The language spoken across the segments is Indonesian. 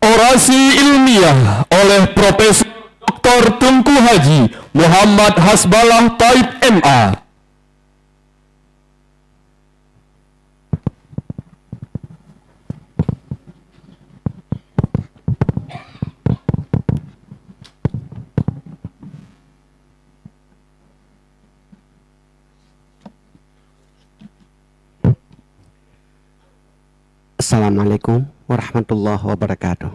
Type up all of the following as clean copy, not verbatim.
Orasi ilmiah oleh Profesor Dr. Tunku Haji Muhammad Hasbalah Taib MA. Assalamualaikum warahmatullahi wabarakatuh.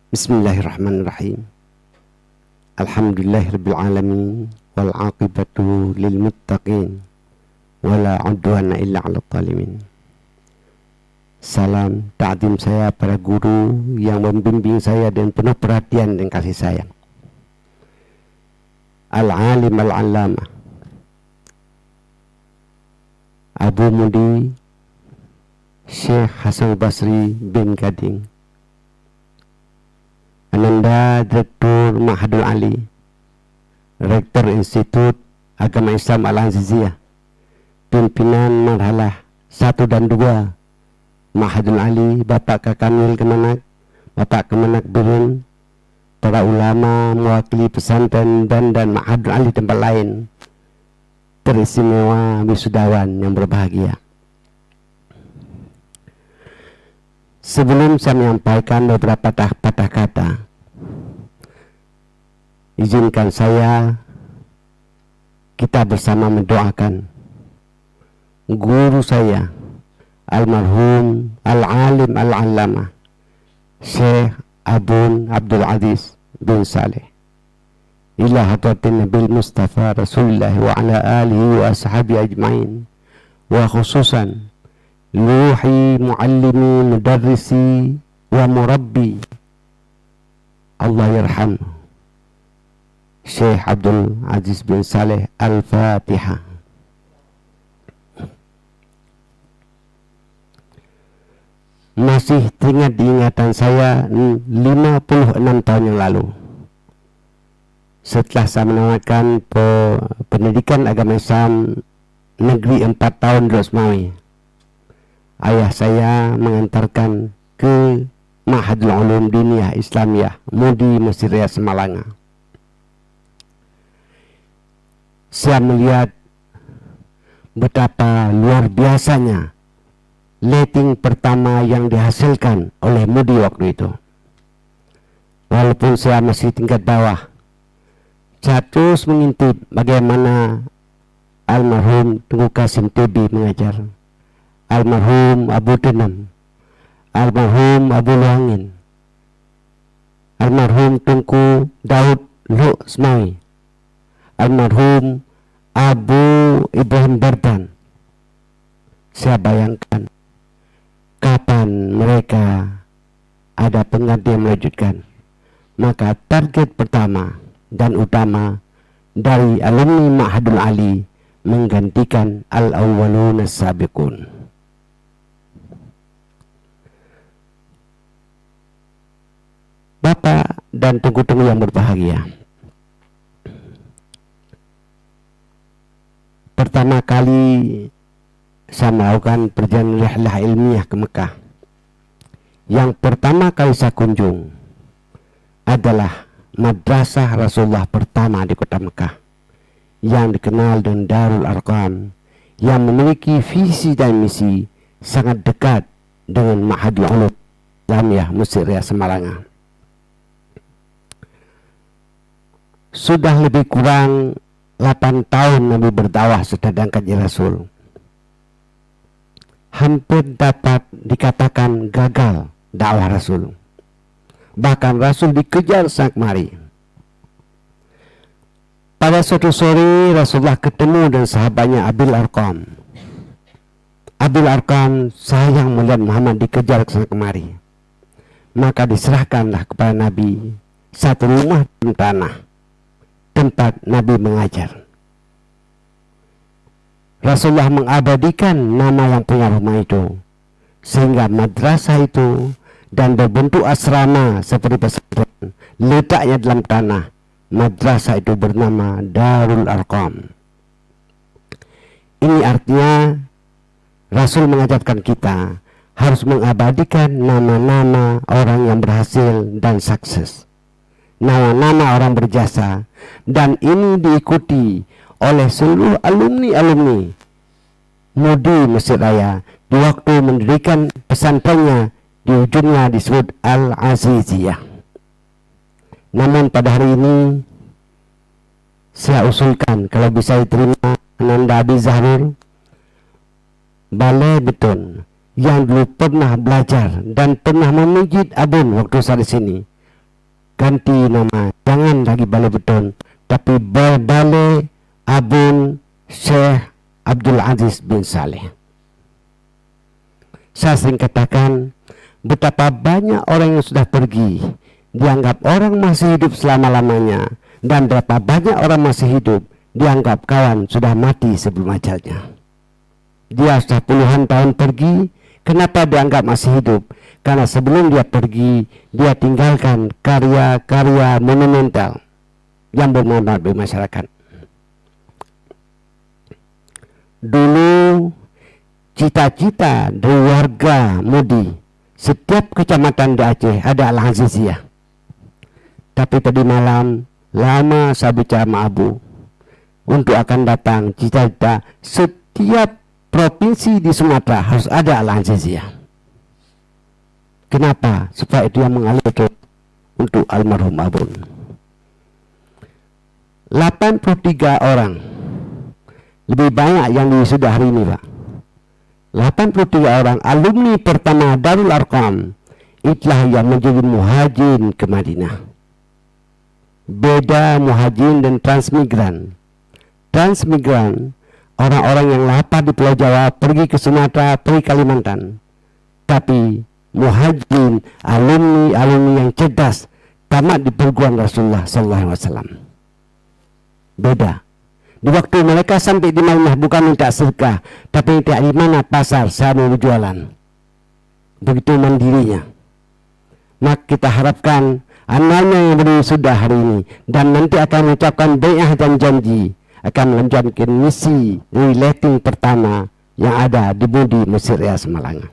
Bismillahirrahmanirrahim. Alhamdulillahirabbil alamin wal aqibatu lil muttaqin wala udwana illa 'alal zalimin. Salam ta'zim saya para guru yang membimbing saya dan penuh perhatian dan kasih sayang. Al-alim al-allamah Abu Mudi Syekh Hasan Basri bin Gading, Ananda Direktur Ma'hadul Ali, Rektor Institut Agama Islam Al-Aziziyah, pimpinan marhalah 1 dan 2 Ma'hadul Ali, Bapak Kakamil Kemenak, Bapak Kemenak Birun, para ulama mewakili pesantren dan Ma'hadul Ali tempat lain, teristimewa wisudawan yang berbahagia. Sebelum saya menyampaikan beberapa patah kata, izinkan saya kita bersama mendoakan guru saya almarhum al-alim al-allamah Syekh Abun Abdul Aziz bin Saleh ila hadratin Nabil Mustafa Rasulullah wa ala alihi wa ashabi ajmain, wa khususan luhi muallimi mudarrisi wa murabbi Allah yarham Syekh Abdul Aziz bin Saleh. Al-Fatihah. Masih teringat diingatan saya 56 tahun yang lalu, setelah saya menamatkan pendidikan agama Islam negeri 4 tahun di Rosmawi, ayah saya mengantarkan ke Ma'hadul Ulum Diniyah Islamiyah Mudi Mesir Raya Semalanga. Saya melihat betapa luar biasanya letting pertama yang dihasilkan oleh Mudi waktu itu. Walaupun saya masih tingkat bawah, saya terus mengintip bagaimana almarhum Tunku Kasim Tibi mengajar, almarhum Abu Denam, almarhum Abu Luangin, almarhum Tunku Daud Luksmawi, almarhum Abu Ibrahim Bardan. Saya bayangkan kapan mereka ada pengganti yang melanjutkan. Maka target pertama dan utama dari alumni Ma'hadul Ali menggantikan al-awwalun as-sabiqun. Bapak dan tunggu-tunggu yang berbahagia, pertama kali saya melakukan perjalanan rihlah ilmiah ke Mekah, yang pertama kali saya kunjung adalah Madrasah Rasulullah pertama di kota Mekah, yang dikenal dengan Darul Arqam, yang memiliki visi dan misi sangat dekat dengan Ma'hadul Ulum Islamiyah Mesir Raya Semalanga. Sudah lebih kurang 8 tahun Nabi berdakwah setelah diangkatnya Rasul. Hampir dapat dikatakan gagal dakwah Rasul. Bahkan Rasul dikejar sang kemari. Pada suatu sore Rasulullah ketemu dengan sahabatnya Abil Arqam. Abil Arqam sayang melihat Muhammad dikejar ke sana kemari. Maka diserahkanlah kepada Nabi satu rumah di tanah tempat Nabi mengajar. Rasulullah mengabadikan nama yang punya rumah itu, sehingga madrasah itu dan berbentuk asrama seperti pesantren letaknya dalam tanah. Madrasah itu bernama Darul Arqam. Ini artinya Rasul mengajarkan kita harus mengabadikan nama-nama orang yang berhasil dan sukses, nama-nama orang berjasa, dan ini diikuti oleh seluruh alumni-alumni Mudi Mesir Raya di waktu mendirikan pesantrennya. Di ujungnya disebut Al-Aziziyah. Namun pada hari ini saya usulkan kalau bisa diterima Ananda Abi Zahrul, balai beton yang dulu pernah belajar dan pernah memijit abun waktu saya di sini, ganti nama, jangan lagi balai beton, tapi balai abun Syekh Abdul Aziz bin Saleh. Saya sering katakan betapa banyak orang yang sudah pergi dianggap orang masih hidup selama-lamanya, dan berapa banyak orang masih hidup dianggap kawan sudah mati sebelum ajalnya. Dia sudah puluhan tahun pergi, kenapa dianggap masih hidup? Karena sebelum dia pergi, dia tinggalkan karya-karya monumental yang bermanfaat bagi masyarakat. Dulu cita-cita dari warga Mudi, setiap kecamatan di Aceh ada Al-Aziziyah. Tapi tadi malam lama saya bicara sama Abu untuk akan datang, cita-cita setiap provinsi di Sumatera harus ada Al-Aziziyah. Kenapa? Supaya itu yang mengalir untuk almarhum Abun. 83 orang, lebih banyak yang sudah hari ini, Pak. 83 orang alumni pertama Darul Arqam, itulah yang menjadi muhajirin ke Madinah. Beda muhajirin dan transmigran. Transmigran orang-orang yang lapar di Pulau Jawa pergi ke Sumatera, pergi Kalimantan. Tapi muhajirin alumni yang cerdas, tamat di perguruan Rasulullah SAW. Beda. Di waktu mereka sampai di Madinah bukan minta sedekah, tapi minta di mana pasar saya mau berjualan. Begitu mandirinya. Maka kita harapkan anaknya yang beri sudah hari ini dan nanti akan mengucapkan bai'ah dan janji akan melanjutkan misi relating pertama yang ada di Mudi Mesir Raya Semalanga.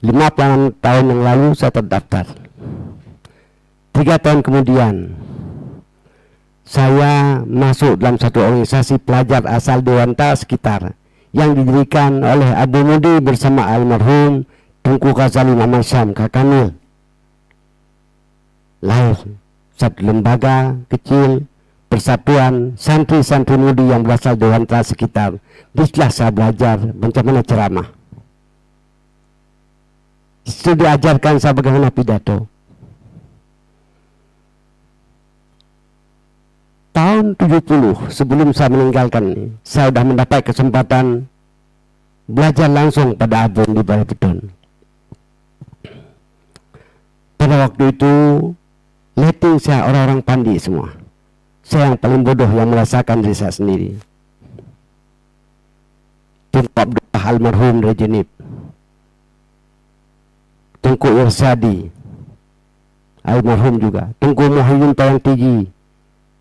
Lima tahun yang lalu saya terdaftar. 3 tahun kemudian saya masuk dalam satu organisasi pelajar asal Dewanta sekitar yang didirikan oleh Abu Mudi bersama almarhum Tunku Ghazali Muhammad Syam Kakamil. Lahir satu lembaga kecil persatuan santri-santri Mudi yang berasal Dewanta sekitar. Disitulah saya belajar bagaimana ceramah. Sudah diajarkan saya bagaimana pidato. Tahun 70 sebelum saya meninggalkan ini, saya sudah mendapat kesempatan belajar langsung pada Abun di Balai Beton. Pada waktu itu letting saya orang-orang pandi semua. Saya yang paling bodoh yang merasakan diri saya sendiri. Tunku Abdullah almarhum dari Jenib, Tunku Irsadi almarhum juga, Tunku Muhyiddin Tayang Tiji,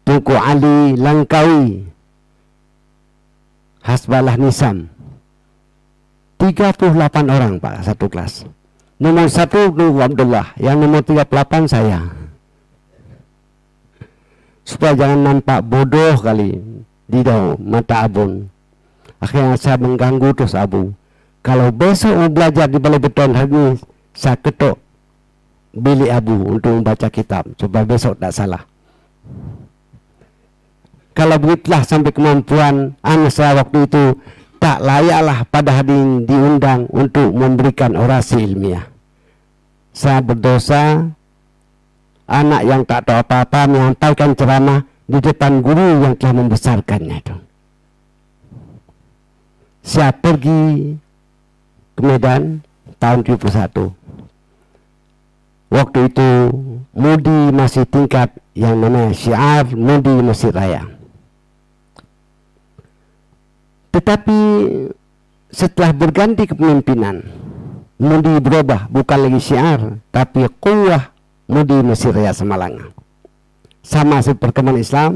Tunku Ali Langkawi, Hasbalah Nisam. 38 orang Pak, satu kelas. Nomor 1 Tunku Abdullah, yang nomor 38 saya. Supaya jangan nampak bodoh kali di mata Abun. Akhirnya saya mengganggu terus Abu. Kalau besok mau belajar di Balai Beton hari ini, saya ketuk bilik Abu untuk membaca kitab. Coba besok tak salah. Kalau begitulah sampai kemampuan anak saya waktu itu, tak layaklah pada hari ini diundang untuk memberikan orasi ilmiah. Saya berdosa, anak yang tak tahu apa-apa menyampaikan ceramah di depan guru yang telah membesarkannya itu. Saya pergi ke Medan tahun 71. Waktu itu Mudi masih tingkat yang namanya syiar Mudi Mesir Raya. Tetapi setelah berganti kepemimpinan, Mudi berubah, bukan lagi syiar, tapi Quwwah Mudi Mesir Raya Semalanga. Sama seperti perkembangan Islam,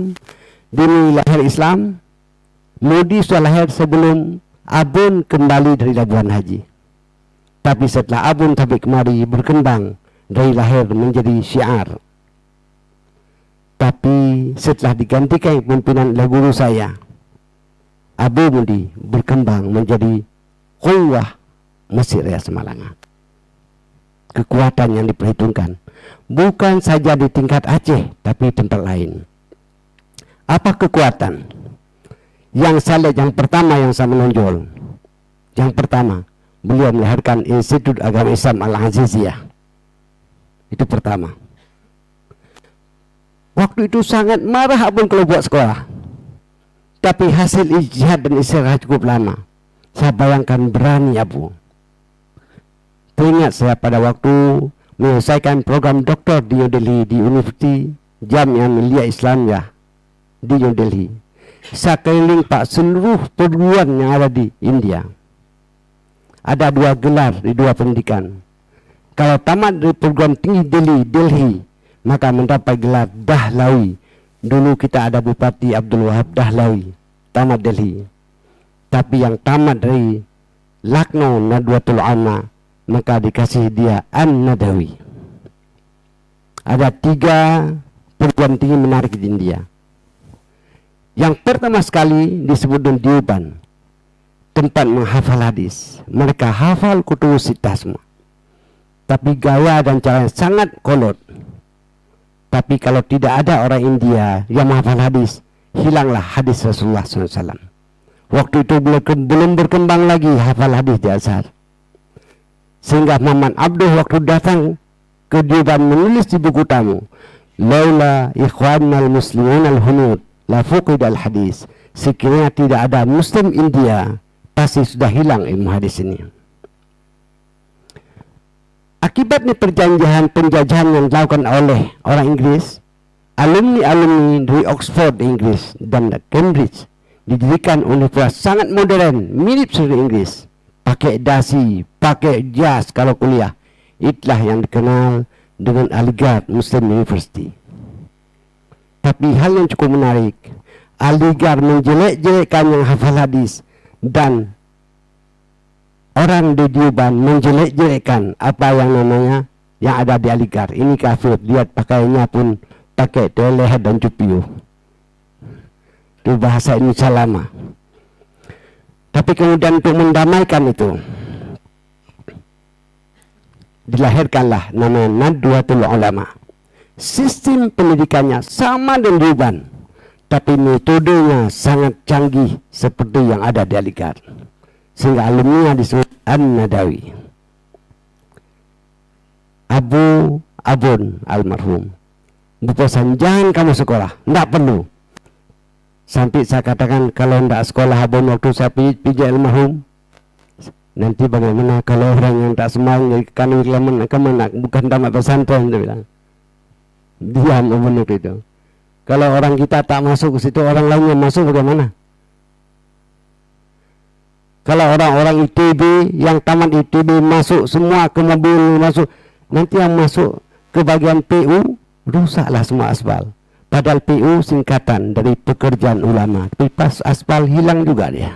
dini lahir Islam, Mudi sudah lahir sebelum Abun kembali dari Labuan Haji. Tapi setelah Abun sampai kemari berkembang dari lahir menjadi syiar. Tapi setelah digantikan pimpinan oleh guru saya, Abu Mudi berkembang menjadi Quwwah Masjid Raya Semalangan. Kekuatan yang diperhitungkan bukan saja di tingkat Aceh, tapi tempat lain. Apa kekuatan? Yang saya lihat yang pertama yang saya menonjol. Yang pertama, beliau melahirkan Institut Agama Islam Al-Aziziyah. Itu pertama. Waktu itu sangat marah Abun kalau buat sekolah. Tapi hasil ijtihad dan istirahat cukup lama. Saya bayangkan berani Abu. Teringat saya pada waktu menyelesaikan program doktor di New Delhi di Universiti Jamiah Millia Islamiyah di New Delhi. Saya keliling Pak seluruh perguruan yang ada di India. Ada 2 gelar di 2 pendidikan. Kalau tamat dari perguruan tinggi Delhi, maka mendapat gelar Dahlawi. Dulu kita ada Bupati Abdul Wahab Dahlawi, tamat Delhi. Tapi yang tamat dari Lucknow Nadwatul Ulama, maka dikasih dia An-Nadawi. Ada 3 perguruan tinggi menarik di India. Yang pertama sekali disebut dengan Deoban, tempat menghafal hadis. Mereka hafal kutubus sittah semua. Tapi gaya dan caranya sangat kolot. Tapi kalau tidak ada orang India yang menghafal hadis, hilanglah hadis Rasulullah SAW. Waktu itu belum berkembang lagi hafal hadis di Azhar. Sehingga Muhammad Abduh waktu datang ke Deoban menulis di buku tamu, laula ikhwanal muslimin al-hunud la fuqid al-hadis. Sekiranya tidak ada Muslim India, pasti sudah hilang ilmu hadis ini. Akibatnya penjajahan yang dilakukan oleh orang Inggris, alumni dari Oxford Inggris dan Cambridge didirikan universitas sangat modern, mirip seperti Inggris. Pakai dasi, pakai jas kalau kuliah. Itulah yang dikenal dengan Aligarh Muslim University. Tapi hal yang cukup menarik, Aligarh menjelek-jelekkan yang hafal hadis, dan orang di Deoban menjelek-jelekkan apa yang namanya yang ada di Aligarh. Ini kafir, lihat pakaiannya pun pakai leher dan cupiu. Itu bahasa Indonesia lama. Tapi kemudian untuk mendamaikan itu, dilahirkanlah namanya Nadwatul Ulama. Sistem pendidikannya sama dengan Deoban, tapi metodenya sangat canggih seperti yang ada di Aligarh. Sehingga alumni disebut An-Nadawi. Abu Abun almarhum berpesan, jangan kamu sekolah, tidak perlu. Sampai saya katakan, kalau tidak sekolah Abun waktu saya pijak almarhum, nanti bagaimana kalau orang yang tak semangat jadi kanu kemana, bukan tamat pesantren, dia bilang. Diam Abun waktu itu. Kalau orang kita tak masuk ke situ, orang lain yang masuk bagaimana? Kalau orang-orang ITB yang tamat ITB masuk semua ke mobil masuk, nanti yang masuk ke bagian PU rusaklah semua aspal. Padahal PU singkatan dari pekerjaan ulama, tapi pas aspal hilang juga dia.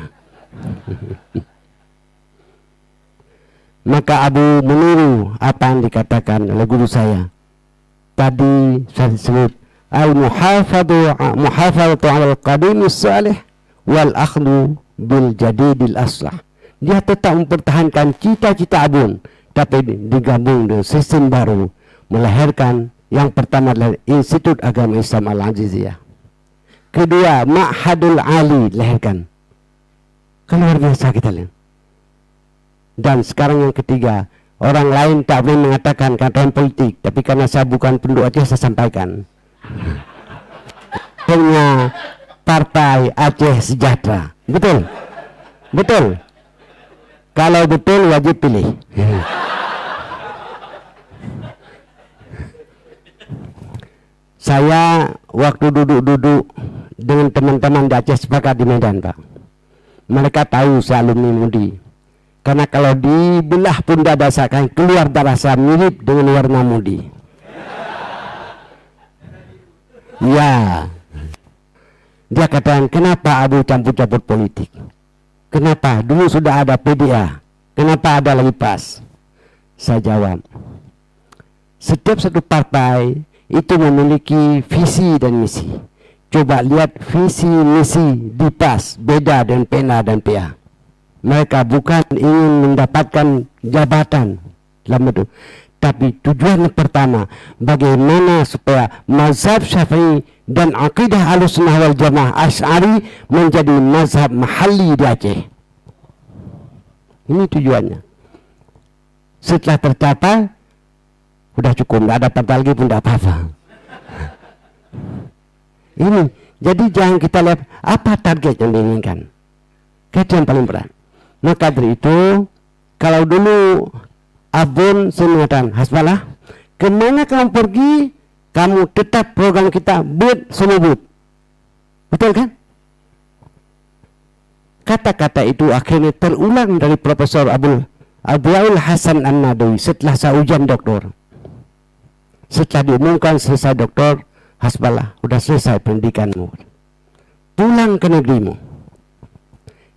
Maka Abu meniru apa yang dikatakan oleh guru saya. Tadi saya sebut al-muhafadatu 'alal qadimis salih wal akhdhu bil jadidil aslah. Dia tetap mempertahankan cita-cita Abun, tapi digabung dengan sistem baru, melahirkan yang pertama adalah Institut Agama Islam Al-Aziziyah. Kedua, Ma'hadul Ali dilahirkan. Kan luar biasa kita lihat. Dan sekarang yang ketiga, orang lain tak boleh mengatakan kataan politik, tapi karena saya bukan penduduk Aceh, saya sampaikan. Punya Partai Aceh Sejahtera. Betul? Betul? Kalau betul wajib pilih. Saya waktu duduk-duduk dengan teman-teman di Aceh sepakat di Medan, Pak. Mereka tahu saya alumni Mudi. Karena kalau dibelah pun dada saya akan keluar darah saya mirip dengan warna Mudi. Ya. Dia katakan, kenapa Abu campur-campur politik? Kenapa? Dulu sudah ada PDA. Kenapa ada lagi PAS? Saya jawab, setiap satu partai itu memiliki visi dan misi. Coba lihat visi misi di PAS beda dengan PENA dan PA. Mereka bukan ingin mendapatkan jabatan dalam itu, tapi tujuan pertama, bagaimana supaya mazhab Syafi'i dan akidah Ahlussunnah wal Jamaah Asy'ari menjadi mazhab mahalli di Aceh. Ini tujuannya. Setelah tercapai, udah cukup, nggak ada apa lagi pun tidak apa-apa. Ini, jadi jangan kita lihat apa target yang diinginkan. Itu yang paling berat. Maka dari itu, kalau dulu Abun saya mengatakan, Hasbalah, kemana kamu pergi, kamu tetap program kita but semua but. Betul kan? Kata-kata itu akhirnya terulang dari Profesor Abdul Hasan An-Nadawi setelah saya ujian doktor. Setelah diumumkan selesai doktor, Hasbalah, udah selesai pendidikanmu. Pulang ke negerimu.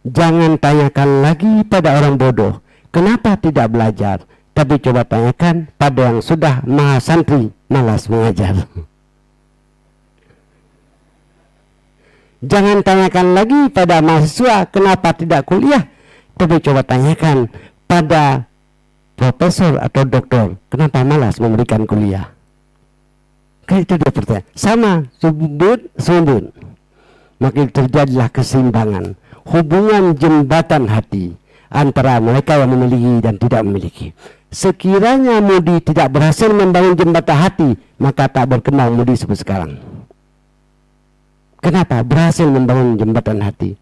Jangan tanyakan lagi pada orang bodoh, kenapa tidak belajar? Tapi coba tanyakan pada yang sudah maha santri, malas mengajar. Jangan tanyakan lagi pada mahasiswa, kenapa tidak kuliah? Tapi coba tanyakan pada profesor atau doktor, kenapa malas memberikan kuliah? Kan itu dia pertanyaan. Sama, sumbut. Maka terjadilah keseimbangan, hubungan jembatan hati antara mereka yang memiliki dan tidak memiliki. Sekiranya Mudi tidak berhasil membangun jembatan hati, maka tak berkembang Mudi seperti sekarang. Kenapa? Berhasil membangun jembatan hati.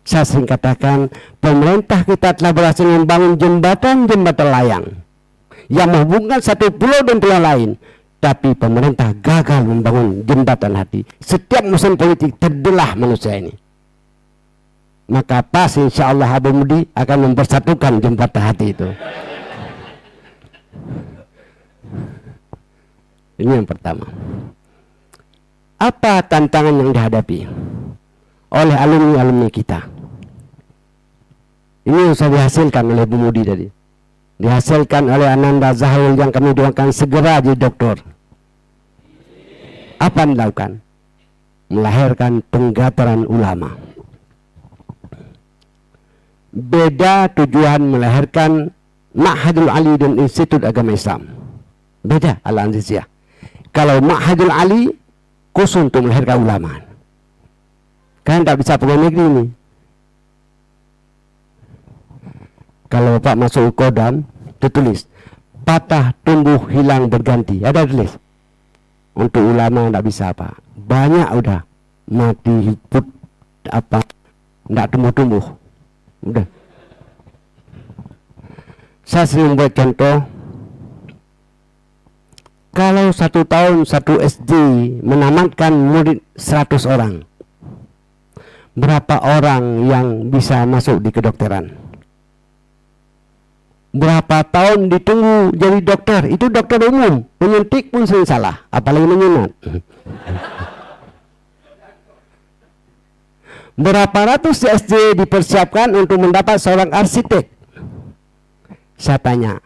Saya sering katakan, pemerintah kita telah berhasil membangun jembatan layang yang menghubungkan satu pulau dan pulau lain. Tapi pemerintah gagal membangun jembatan hati. Setiap musim politik terbelah manusia ini. Maka pas insya Allah Abu Mudi akan mempersatukan jembatan hati itu. Ini yang pertama. Apa tantangan yang dihadapi oleh alumni-alumni kita? Ini yang sudah dihasilkan oleh Bu Mudi tadi. Dihasilkan oleh Ananda Zahrul yang kami doakan segera jadi doktor. Apa yang dilakukan? Melahirkan penggataran ulama. Beda tujuan melahirkan Ma'hadul Ali dan Institut Agama Islam. Beda Al-Anziziyah. Kalau Ma'hadul Ali khusus untuk melahirkan ulama. Kan tak bisa pegawai negeri ini. Kalau Bapak masuk Kodam, tertulis patah, tumbuh, hilang, berganti. Ada tulis. Untuk ulama tidak bisa apa. Banyak udah mati, hiput, apa, tidak tumbuh-tumbuh. Udah. Saya sering buat contoh. Kalau 1 tahun 1 SD menamatkan murid 100 orang, berapa orang yang bisa masuk di kedokteran? Berapa tahun ditunggu jadi dokter? Itu dokter umum, menyuntik pun sering salah, apalagi menyunat. Berapa ratus SD dipersiapkan untuk mendapat seorang arsitek? Saya tanya,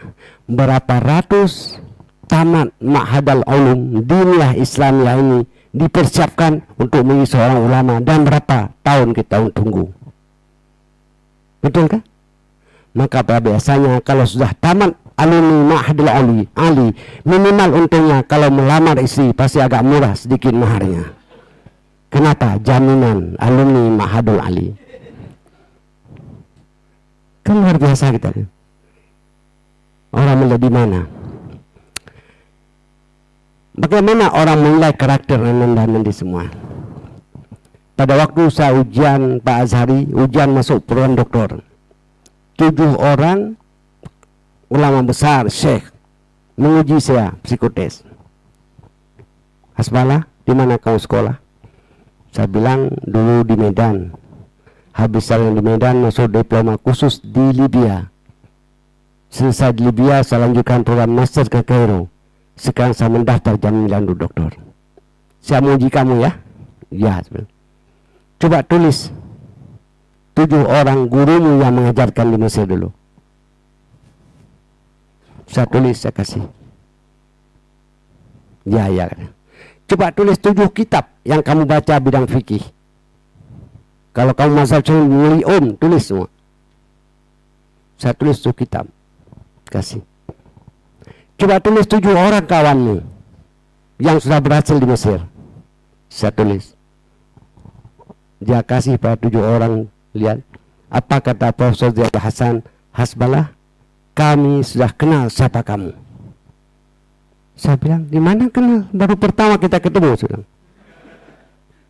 berapa ratus tamat Ma'hadal Ulum Diniyah Islamiyah ini dipersiapkan untuk menjadi seorang ulama, dan berapa tahun kita tunggu? Betul kan? Maka pada biasanya kalau sudah tamat alumni Ma'hadul Ali, minimal untungnya kalau melamar istri pasti agak murah sedikit maharnya. Kenapa? Jaminan alumni Ma'hadul Ali. Kan luar biasa kita. Orang melihat di mana? Bagaimana orang menilai karakter dan nanti semua? Pada waktu saya ujian Pak Azhari, ujian masuk program doktor, 7 orang ulama besar, syekh, menguji saya psikotes. Hasbalah, di mana kau sekolah? Saya bilang dulu di Medan. Habis saya di Medan masuk diploma khusus di Libya. Selesai di Libya saya lanjutkan program master ke Kairo. Sekarang saya mendaftar jaminan doktor. Saya menguji kamu ya? Ya. Coba tulis 7 orang gurumu yang mengajarkan di Mesir dulu. Saya tulis, saya kasih. Ya. Coba tulis 7 kitab yang kamu baca bidang fikih. Kalau kamu mazhab Syafi'i, tulis semua. Saya tulis 7 kitab. Kasih. Coba tulis 7 orang kawanmu yang sudah berhasil di Mesir. Saya tulis. Dia kasih pada 7 orang. Lihat apa kata Profesor Ziyad Hasan Hasbalah, kami sudah kenal siapa kamu. Saya bilang, di mana kenal? Baru pertama kita ketemu.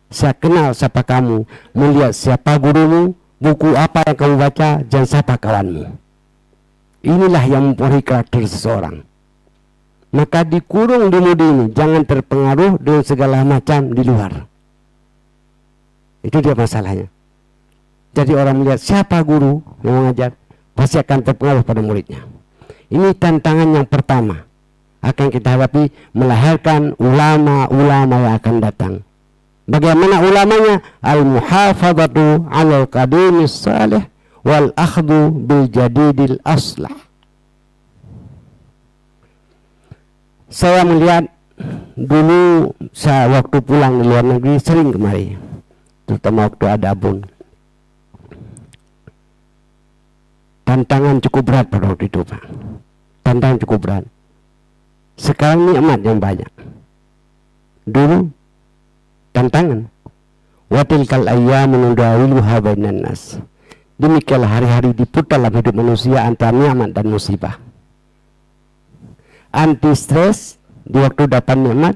Saya kenal siapa kamu, melihat siapa gurumu, buku apa yang kamu baca, dan siapa kawanmu. Inilah yang mempengaruhi karakter seseorang. Maka dikurung di mudi ini, jangan terpengaruh dengan segala macam di luar. Itu dia masalahnya. Jadi orang melihat siapa guru yang mengajar, pasti akan terpengaruh pada muridnya. Ini tantangan yang pertama akan kita hadapi, melahirkan ulama-ulama yang akan datang. Bagaimana ulamanya? Al-muhafadzatu 'alal qadimis salih wal akhdhu bil jadidil aslah. Saya melihat dulu, saya waktu pulang di luar negeri sering kemari, terutama waktu ada abun. Tantangan cukup berat pada waktu itu, Pak. Tantangan cukup berat. Sekarang nikmat yang banyak. Dulu tantangan. Wa tilkal ayyamu nudawiluha bainan nas. Demikianlah hari-hari diputar dalam hidup manusia antara nikmat dan musibah. Anti stres di waktu dapat nikmat,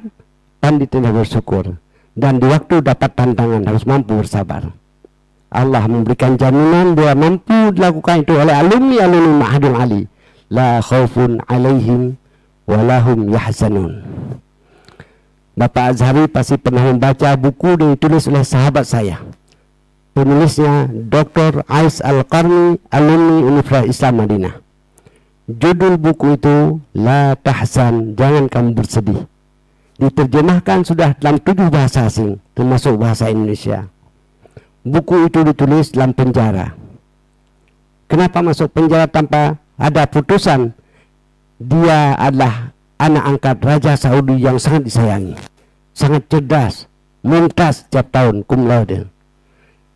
pandai tidak bersyukur, dan di waktu dapat tantangan harus mampu bersabar. Allah memberikan jaminan bahwa mampu dilakukan itu oleh alumni Ma'hadul Ali. La khaufun alaihim walahum yahzanun. Bapak Azhari pasti pernah membaca buku yang ditulis oleh sahabat saya. Penulisnya Dr. Ais Al-Qarni, alumni Universitas Islam Madinah. Judul buku itu La Tahzan, jangan kamu bersedih. Diterjemahkan sudah dalam 7 bahasa asing, termasuk bahasa Indonesia. Buku itu ditulis dalam penjara. Kenapa masuk penjara tanpa ada putusan? Dia adalah anak angkat Raja Saudi yang sangat disayangi, sangat cerdas, mumtaz setiap tahun, cum laude.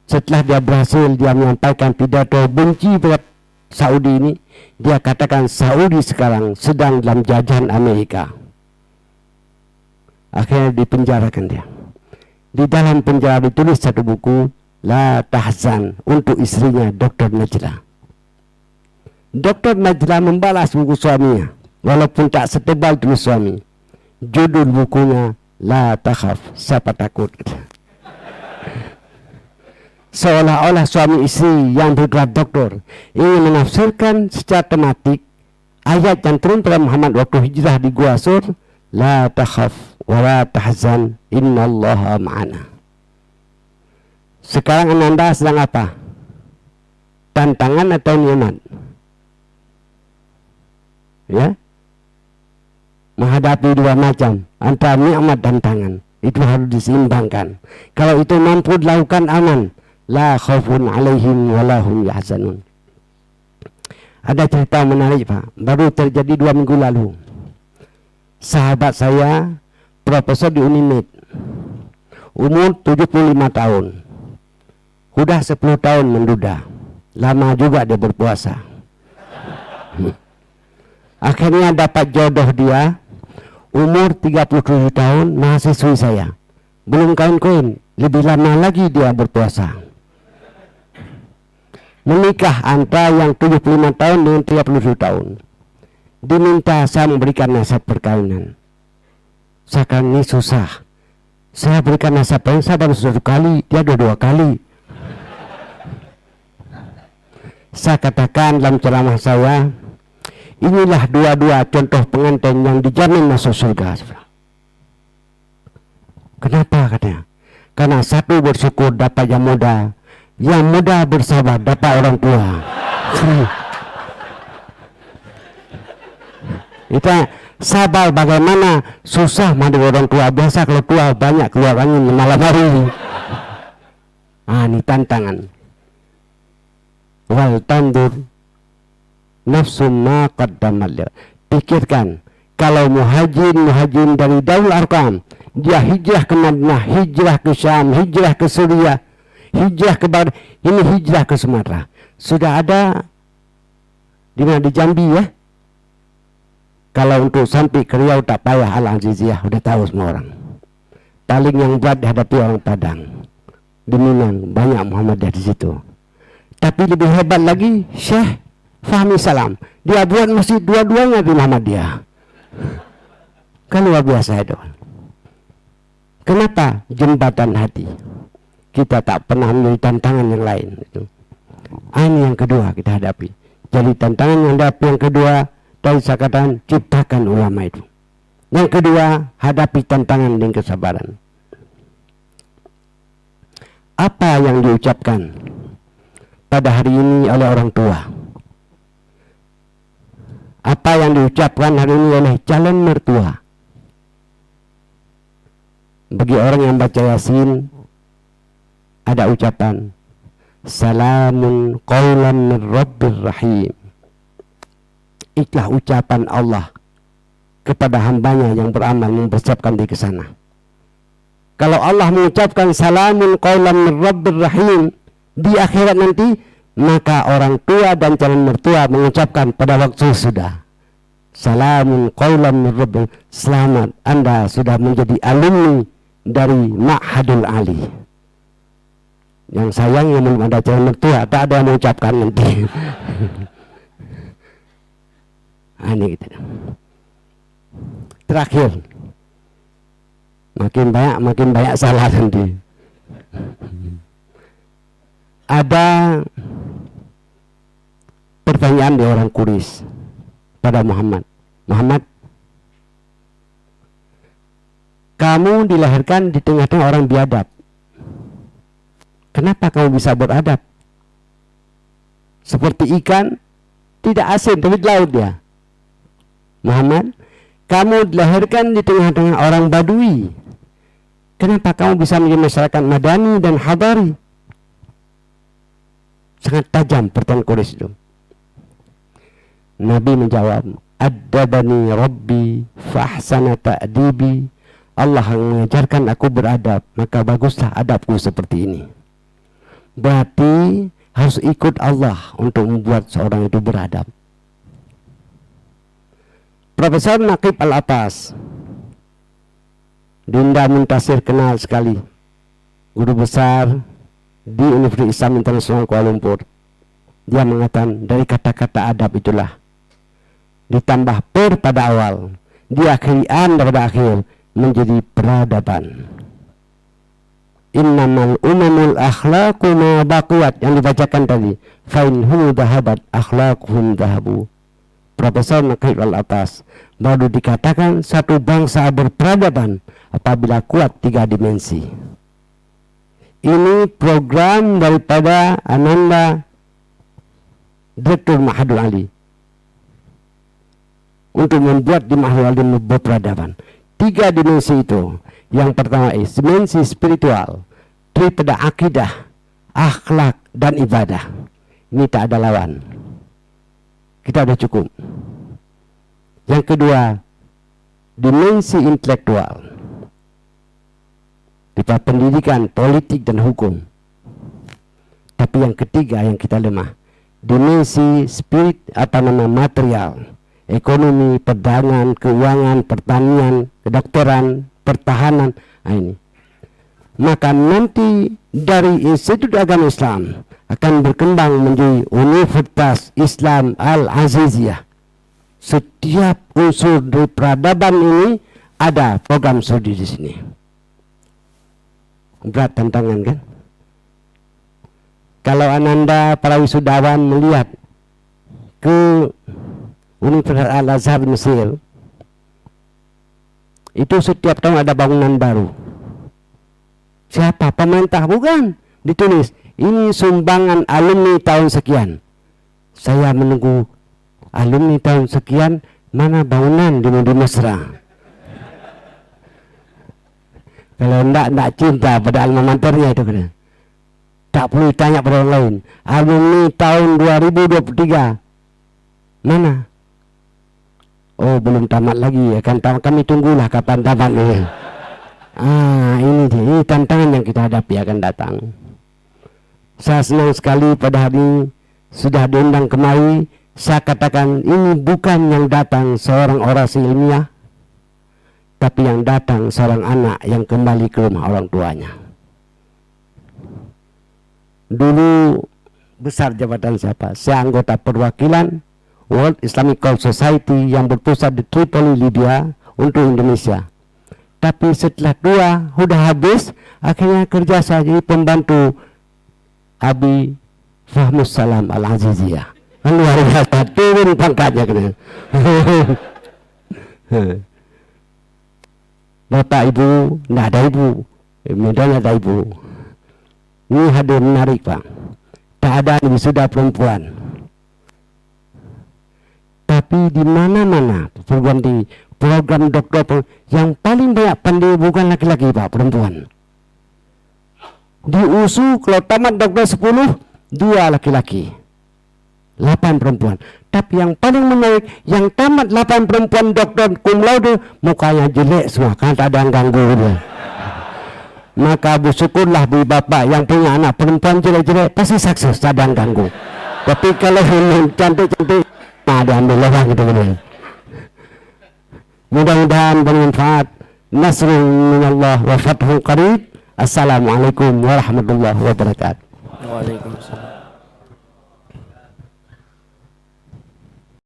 Setelah dia berhasil, dia menyampaikan pidato benci pada Saudi ini. Dia katakan Saudi sekarang sedang dalam jajahan Amerika. Akhirnya dipenjarakan dia. Di dalam penjara ditulis satu buku, La Tahzan, untuk istrinya Dr. Najla. Dr. Najla membalas buku suaminya, walaupun tak setebal tulis suami. Judul bukunya La Takhaf, siapa takut. Seolah-olah suami istri yang bergelar doktor ingin menafsirkan secara tematik ayat yang turun pada Muhammad waktu hijrah di Gua Sur, La takhaf wa la tahzan innallaha ma'ana. Sekarang Anda sedang apa? Tantangan atau nikmat? Ya, menghadapi dua macam, antara nikmat dan tantangan. Itu harus diseimbangkan. Kalau itu mampu dilakukan, aman. La khaufun alaihim walahum yahzanun. Ada cerita menarik, Pak. Baru terjadi 2 minggu lalu. Sahabat saya, profesor di Unimed, umur 75 tahun. Sudah 10 tahun menduda. Lama juga dia berpuasa. Akhirnya dapat jodoh dia, umur 37 tahun, mahasiswi saya. Belum kawin-kawin, lebih lama lagi dia berpuasa. Menikah antara yang 75 tahun dengan 37 tahun. Diminta saya memberikan nasihat perkawinan. Sekarang ini susah. Saya berikan nasihat perkawinan, saya baru 1 kali, dia 2 kali. Saya katakan dalam ceramah saya, inilah 2 contoh pengantin yang dijamin masuk surga. Kenapa katanya? Karena satu bersyukur dapat yang muda, yang muda bersabar dapat orang tua. Kita sabar bagaimana susah mandi orang tua. Biasa kalau tua banyak keluar angin malam hari. Ini tantangan. Wal tandur nafsum ma qaddamat. Pikirkan, kalau muhajirin dari Darul Arqam, dia hijrah ke Madinah, hijrah ke Syam, hijrah ke Suriah, hijrah ke Baghdad, ini hijrah ke Sumatera. Sudah ada di mana, di Jambi ya. Kalau untuk sampai ke Riau tak payah, Al-Aziziyah udah tahu semua orang. Paling yang berat dihadapi orang Padang. Di Minang banyak Muhammadiyah di situ. Tapi lebih hebat lagi Syekh Fahmi Salam. Dia buat masjid dua-duanya di Muhammadiyah. Kan luar biasa itu. Kenapa? Jembatan hati. Kita tak pernah memiliki tantangan yang lain. Ini yang kedua kita hadapi. Jadi tantangan yang hadapi yang kedua, dari sekatan ciptakan ulama itu. Yang kedua, hadapi tantangan dengan kesabaran. Apa yang diucapkan pada hari ini oleh orang tua? Apa yang diucapkan hari ini oleh calon mertua? Bagi orang yang baca Yasin, ada ucapan salamun qaulan min rabbir rahim. Itulah ucapan Allah kepada hambanya yang beramal mempersiapkan diri ke sana. Kalau Allah mengucapkan salamun qaulan min rabbir rahim di akhirat nanti, maka orang tua dan calon mertua mengucapkan pada waktu sudah salamun qaulan min rabbir, selamat, Anda sudah menjadi alumni dari Ma'hadul Ali. Yang sayang yang belum ada calon mertua, tak ada yang mengucapkan nanti. Ini gitu. Terakhir, makin banyak salah nanti. Ada pertanyaan di orang Quraisy pada Muhammad. Muhammad, kamu dilahirkan di tengah-tengah orang biadab. Kenapa kamu bisa beradab? Seperti ikan, tidak asin tapi di laut dia. Muhammad, kamu dilahirkan di tengah-tengah orang Badui. Kenapa kamu bisa menjadi masyarakat Madani dan Hadari? Sangat tajam pertanyaan Quraisy itu. Nabi menjawab, Addabani Rabbi fahsana ta'dibi. Allah yang mengajarkan aku beradab, maka baguslah adabku seperti ini. Berarti harus ikut Allah untuk membuat seorang itu beradab. Profesor Naqib Al-Atas, Dinda Muntasir kenal sekali, guru besar di Universitas Islam Internasional Kuala Lumpur. Dia mengatakan dari kata-kata adab itulah ditambah per pada awal, diakhiri an pada akhir menjadi peradaban. Innamal umamul akhlaqu ma baqiyat, yang dibacakan tadi, fa in hum dhahabat akhlaquhum dhahabu. Profesor Naqib Al-Atas, baru dikatakan satu bangsa berperadaban apabila kuat 3 dimensi. Ini program daripada Ananda, Direktur Ma'hadul Ali, untuk membuat di Ma'hadul Ali berperadaban. 3 dimensi itu. Yang pertama dimensi spiritual, daripada akidah, akhlak dan ibadah. Ini tak ada lawan. Kita sudah cukup. Yang kedua, dimensi intelektual, kita pendidikan, politik dan hukum. Tapi yang ketiga yang kita lemah, dimensi spirit atau nama material, ekonomi, perdagangan, keuangan, pertanian, kedokteran, pertahanan. Nah, ini. Maka nanti dari Institut Agama Islam akan berkembang menjadi Universitas Islam Al-Aziziyah. Setiap unsur dari peradaban ini ada program studi di sini. Berat tantangan kan? Kalau Ananda para wisudawan melihat ke Universitas Al-Azhar Mesir, itu setiap tahun ada bangunan baru. Siapa? Pemerintah? Bukan. Ditulis, ini sumbangan alumni tahun sekian. Saya menunggu alumni tahun sekian, mana bangunan di Mesra. Kalau enggak cinta pada alma maternya itu. Tak perlu tanya pada orang lain. Alumni tahun 2023 mana? Oh, belum tamat lagi. Akan kami tunggulah kapan tamatnya. Ini dia, ini tantangan yang kita hadapi akan datang. Saya senang sekali pada hari ini sudah diundang kemari. Saya katakan ini bukan yang datang seorang orasi ilmiah, tapi yang datang seorang anak yang kembali ke rumah orang tuanya. Dulu besar jabatan siapa? Saya anggota perwakilan World Islamic Call Society yang berpusat di Tripoli, Libya untuk Indonesia. Tapi setelah sudah habis, akhirnya kerja saya jadi pembantu Abi Fahmus Salam Al-Aziziyah. Luar biasa, turun pangkatnya kena. Bapak ibu, tidak ada ibu. Medan ada ibu. Ini hadir menarik, Pak. Tak ada wisuda perempuan. Tapi di mana-mana program doktor yang paling banyak pandai bukan laki-laki, Pak, perempuan. Di USU kalau tamat doktor 10, 2 laki-laki, 8 perempuan. Tapi yang paling menarik, yang tamat 8 perempuan doktor cum laude, mukanya jelek semua, kan tak ada yang ganggu dia. Maka bersyukurlah bu bapak yang punya anak perempuan jelek-jelek, pasti sukses, tak ada yang ganggu. Tapi kalau yang cantik-cantik, ada ambil orang gitu. Mudah-mudahan bermanfaat. Nasrun minallah wa fathun qarib. Assalamualaikum warahmatullahi wabarakatuh.